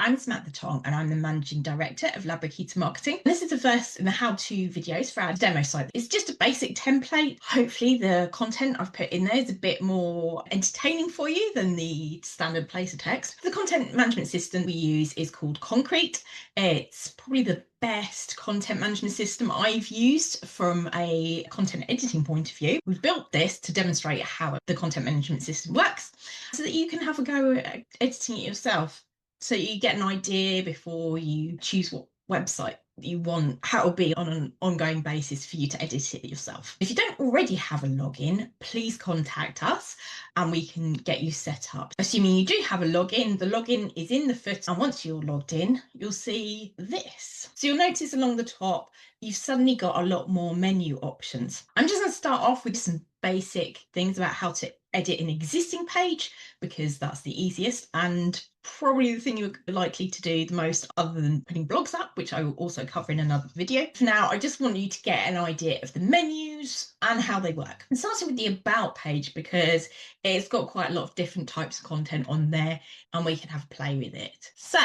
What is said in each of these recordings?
I'm Samantha Tong and I'm the Managing Director of Labrikita Marketing. This is the first in the how-to videos for our demo site. It's just a basic template. Hopefully the content I've put in there is a bit more entertaining for you than the standard place of text. The content management system we use is called Concrete. It's probably the best content management system I've used from a content editing point of view. We've built this to demonstrate how the content management system works so that you can have a go at editing it yourself. So you get an idea before you choose what website you want, how it'll be on an ongoing basis for you to edit it yourself. If you don't already have a login, please contact us and we can get you set up. Assuming you do have a login, the login is in the footer, and once you're logged in, you'll see this. So you'll notice along the top, you've suddenly got a lot more menu options. I'm just going to start off with some basic things about how to edit an existing page, because that's the easiest and probably the thing you're likely to do the most, other than putting blogs up, which I will also cover in another video. For now, I just want you to get an idea of the menus and how they work. And starting with the About page, because it's got quite a lot of different types of content on there and we can have a play with it. So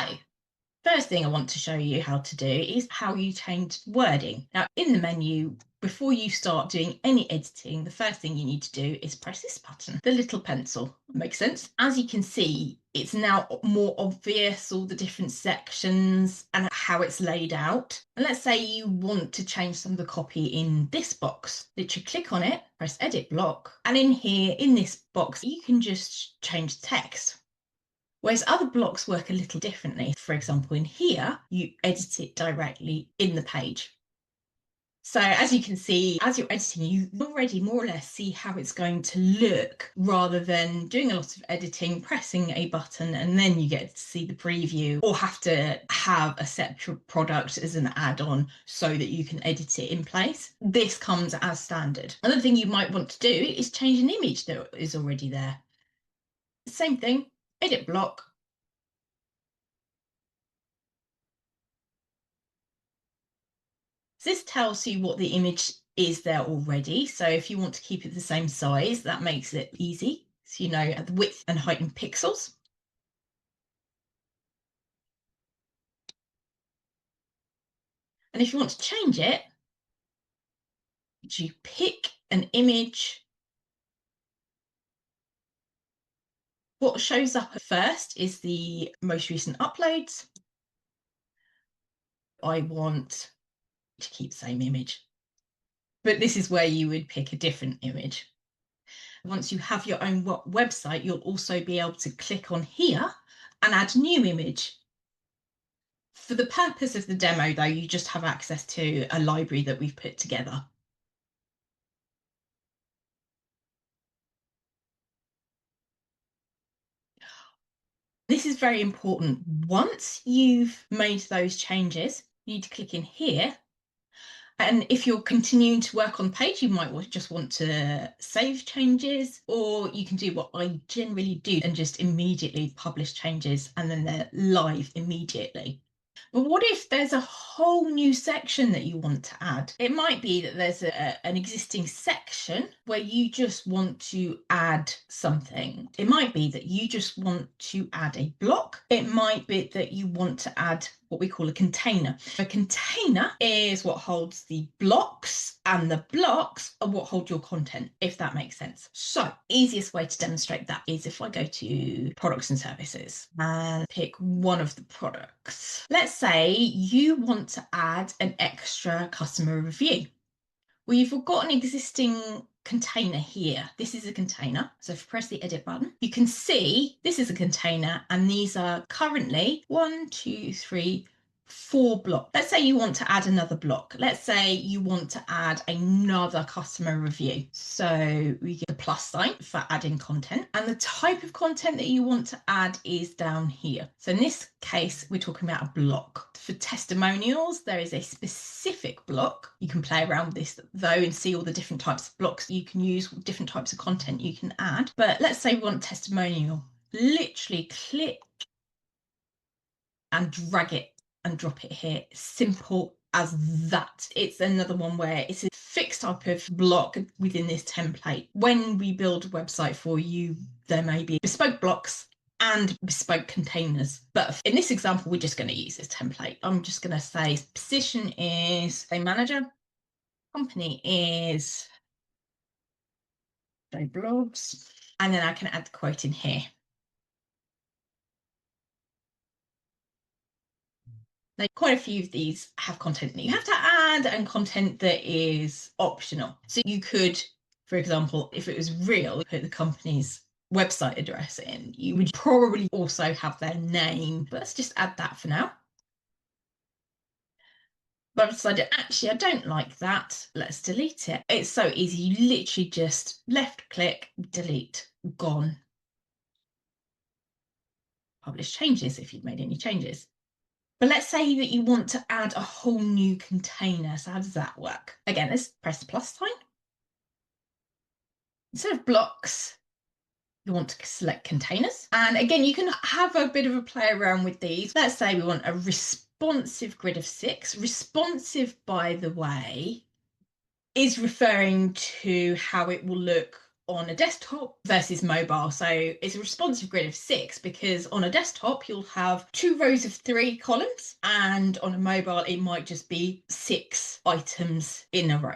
first thing I want to show you how to do is how you change wording. Now, in the menu, before you start doing any editing, the first thing you need to do is press this button, the little pencil. Makes sense? As you can see, it's now more obvious, all the different sections and how it's laid out. And let's say you want to change some of the copy in this box. Literally click on it, press edit block, and in here, in this box, you can just change the text. Whereas other blocks work a little differently. For example, in here, you edit it directly in the page. So as you can see, as you're editing, you already more or less see how it's going to look, rather than doing a lot of editing, pressing a button, and then you get to see the preview, or have to have a separate product as an add-on so that you can edit it in place. This comes as standard. Another thing you might want to do is change an image that is already there. Same thing. Edit block. This tells you what the image is there already. So if you want to keep it the same size, that makes it easy. So you know the width and height in pixels. And if you want to change it, you pick an image. What shows up first is the most recent uploads. I want to keep the same image, but this is where you would pick a different image. Once you have your own website, you'll also be able to click on here and add new image. For the purpose of the demo, though, you just have access to a library that we've put together. This is very important. Once you've made those changes, you need to click in here. And if you're continuing to work on the page, you might just want to save changes, or you can do what I generally do and just immediately publish changes, and then they're live immediately. But what if there's a whole new section that you want to add? It might be that there's an existing section where you just want to add something. It might be that you just want to add a block. It might be that you want to add what we call a container. A container is what holds the blocks, and the blocks are what hold your content, if that makes sense. So easiest way to demonstrate that is if I go to products and services and pick one of the products. Let's say you want to add an extra customer review. Well, you've got an existing container here. This is a container. So if you press the edit button, you can see this is a container, and these are currently 4 blocks. Let's say you want to add another block. Let's say you want to add another customer review. So we get the plus sign for adding content, and the type of content that you want to add is down here. So in this case, we're talking about a block. For testimonials, there is a specific block. You can play around with this though and see all the different types of blocks you can use, different types of content you can add. But let's say we want testimonial. Literally click and drag it and drop it here. Simple as that. It's another one where it's a fixed type of block within this template. When we build a website for you, there may be bespoke blocks and bespoke containers. But in this example, we're just going to use this template. I'm just going to say position is a manager, company is blogs, and then I can add the quote in here. Now, quite a few of these have content that you have to add and content that is optional. So you could, for example, if it was real, put the company's website address in. You would probably also have their name, but let's just add that for now. But I've decided, actually, I don't like that. Let's delete it. It's so easy. You literally just left click, delete, gone. Publish changes if you've made any changes. But let's say that you want to add a whole new container. So how does that work? Again, let's press the plus sign. Instead of blocks, you want to select containers. And again, you can have a bit of a play around with these. Let's say we want a responsive grid of 6. Responsive, by the way, is referring to how it will look on a desktop versus mobile. So it's a responsive grid of 6 because on a desktop, you'll have 2 rows of 3 columns, and on a mobile, it might just be 6 items in a row.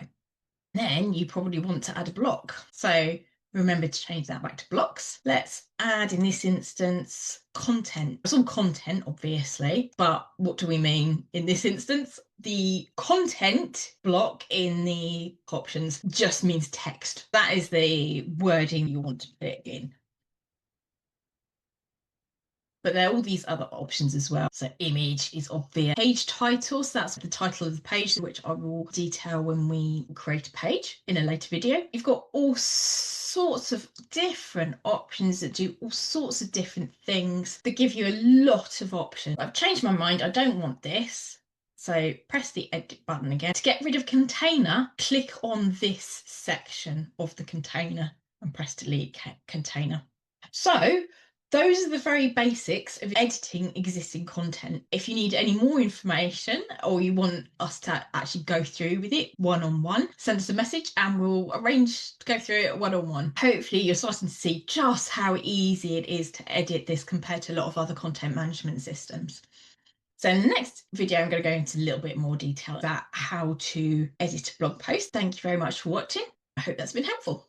Then you probably want to add a block. So remember to change that back to blocks. Let's add, in this instance, content. It's all content, obviously, but what do we mean in this instance? The content block in the options just means text. That is the wording you want to put in. But there are all these other options as well. So image is obvious. Page title, so that's the title of the page, which I will detail when we create a page in a later video. You've got all sorts of different options that do all sorts of different things that give you a lot of options. I've changed my mind. I don't want this. So press the edit button again. To get rid of container, click on this section of the container and press delete container. So those are the very basics of editing existing content. If you need any more information or you want us to actually go through with it one-on-one, send us a message and we'll arrange to go through it one-on-one. Hopefully you're starting to see just how easy it is to edit this compared to a lot of other content management systems. So in the next video, I'm going to go into a little bit more detail about how to edit a blog post. Thank you very much for watching. I hope that's been helpful.